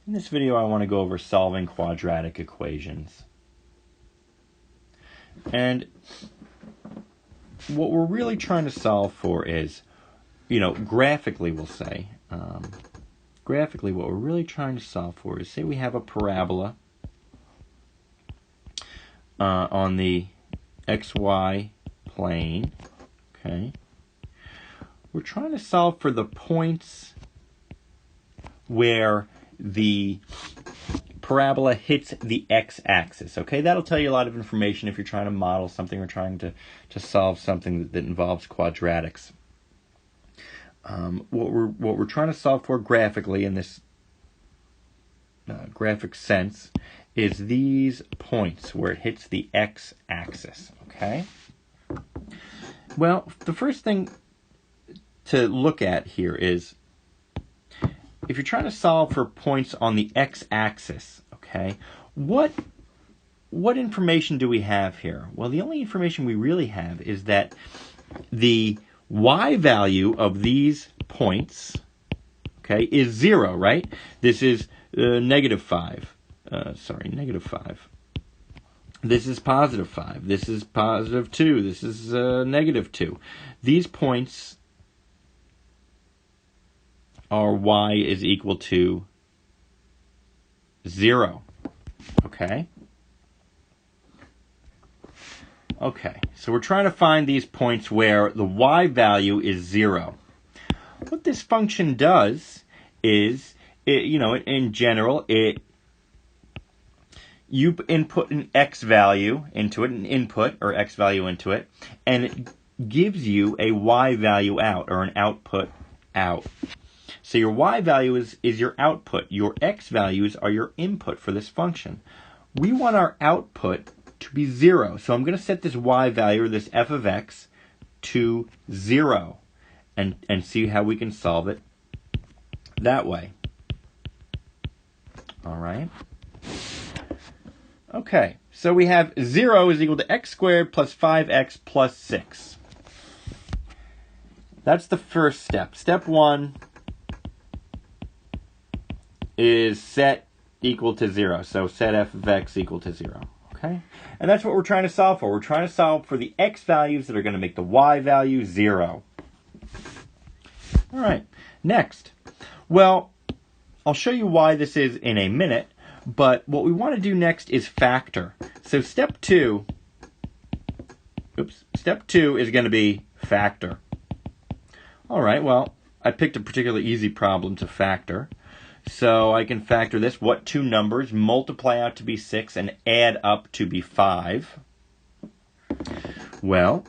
In this video, I want to go over solving quadratic equations. And what we're really trying to solve for is, graphically we'll say, graphically what we're really trying to solve for is, say we have a parabola on the xy plane, okay? We're trying to solve for the points where the parabola hits the x-axis, okay? That'll tell you a lot of information if you're trying to model something or trying to solve something that involves quadratics. What we're trying to solve for graphically in this graphic sense is these points where it hits the x-axis, okay? Well, the first thing to look at here is, if you're trying to solve for points on the x-axis, okay, what information do we have here? Well, the only information we really have is that the y value of these points, okay, is 0, right? This is negative 5. Negative 5. This is positive 5. This is positive 2. This is negative 2. These points our y is equal to 0. Okay? Okay, so we're trying to find these points where the y value is 0. What this function does is, in general, you input an x value into it, an input or x value into it, and it gives you a y value out, or an output out. So your y value is your output. Your x values are your input for this function. We want our output to be 0. So I'm going to set this y value, or this f of x, to 0. And see how we can solve it that way. All right. Okay, so we have 0 is equal to x squared plus 5x plus 6. That's the first step. Step 1 is set equal to 0. So set f of x equal to 0. Okay? And that's what we're trying to solve for. We're trying to solve for the x values that are going to make the y value 0. All right. Next. Well, I'll show you why this is in a minute, but what we want to do next is factor. So step 2 is going to be factor. All right, well, I picked a particularly easy problem to factor. So I can factor this. What two numbers multiply out to be 6 and add up to be 5? Well,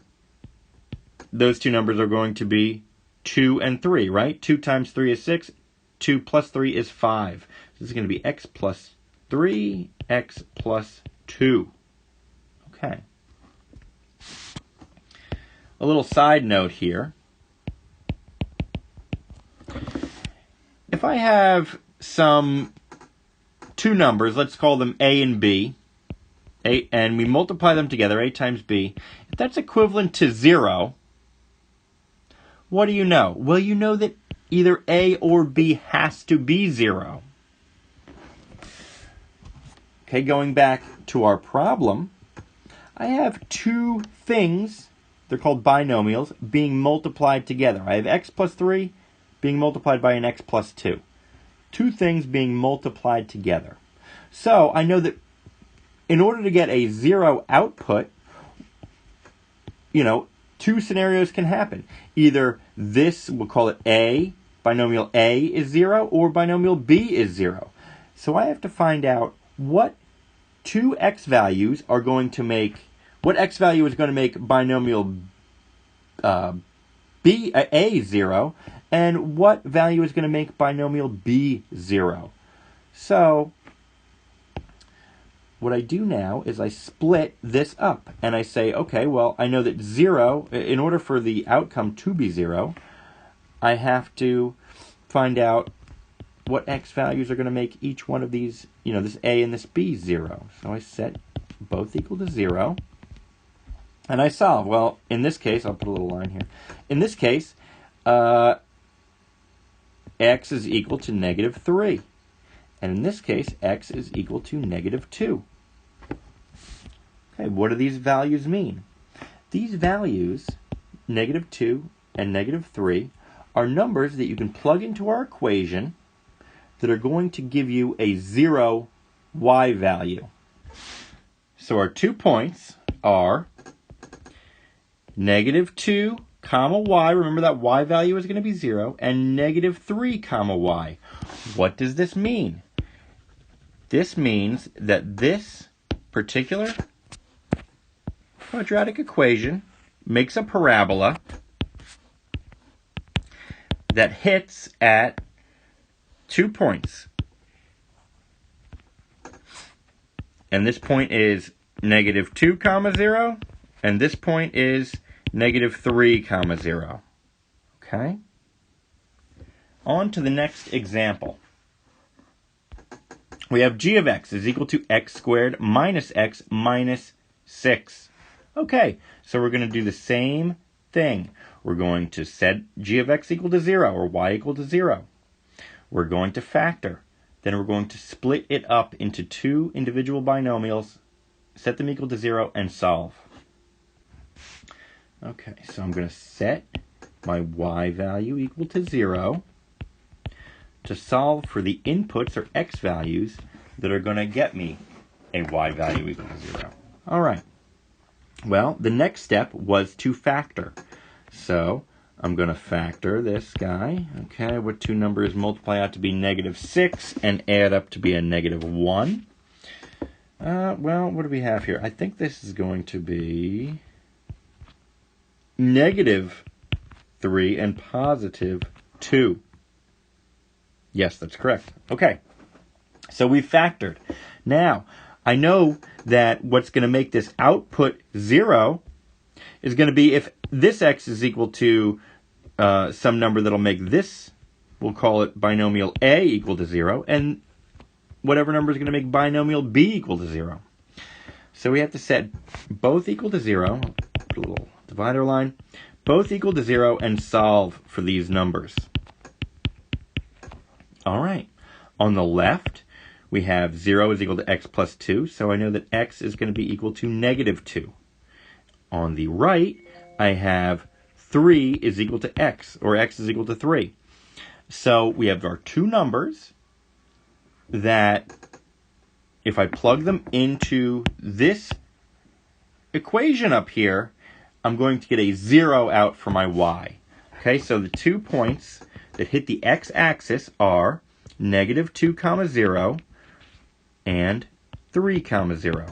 those two numbers are going to be 2 and 3, right? 2 times 3 is 6. 2 plus 3 is 5. So this is going to be x plus 3, x plus 2. Okay. A little side note here. If I have two numbers, let's call them a and b, and we multiply them together, a times b, if that's equivalent to 0, what do you know? Well, you know that either a or b has to be 0. Okay, going back to our problem, I have two things, they're called binomials, being multiplied together. I have x plus 3 being multiplied by an x plus 2. Two things being multiplied together. So I know that in order to get a 0 output, two scenarios can happen. Either this, we'll call it a, binomial a is 0, or binomial b is 0. So I have to find out what two x values are going to make, what x value is going to make binomial a 0, and what value is going to make binomial b 0. So what I do now is I split this up, and I say, okay, well, I know that 0, in order for the outcome to be 0, I have to find out what x values are going to make each one of these, this a and this b 0. So I set both equal to 0, and I solve. Well, in this case, I'll put a little line here. In this case, x is equal to negative 3. And in this case, x is equal to negative 2. Okay, what do these values mean? These values, negative 2 and negative 3, are numbers that you can plug into our equation that are going to give you a 0 y value. So our 2 points are negative 2 comma y, remember that y value is going to be 0, and negative 3 comma y. What does this mean? This means that this particular quadratic equation makes a parabola that hits at 2 points. And this point is negative 2 comma 0, and this point is negative 3 comma 0. Okay? On to the next example. We have g of x is equal to x squared minus x minus 6. Okay, so we're going to do the same thing. We're going to set g of x equal to 0 or y equal to 0. We're going to factor. Then we're going to split it up into 2 individual binomials, set them equal to 0, and solve. Okay, so I'm going to set my y value equal to 0 to solve for the inputs or x values that are going to get me a y value equal to 0. All right. Well, the next step was to factor. So I'm going to factor this guy. Okay, what 2 numbers multiply out to be negative 6 and add up to be a negative 1? Well, what do we have here? I think this is going to be negative 3 and positive 2. Yes, that's correct. Okay, so we factored. Now, I know that what's going to make this output 0 is going to be if this x is equal to some number that'll make this, we'll call it binomial a equal to 0, and whatever number is going to make binomial b equal to 0. So we have to set both equal to 0, put a little divider line, both equal to 0, and solve for these numbers. All right. On the left, we have 0 is equal to x plus 2, so I know that x is going to be equal to negative 2. On the right, I have 3 is equal to x, or x is equal to 3. So we have our 2 numbers that, if I plug them into this equation up here, I'm going to get a 0 out for my y. Okay, so the 2 points that hit the x-axis are negative 2 comma 0 and 3 comma 0.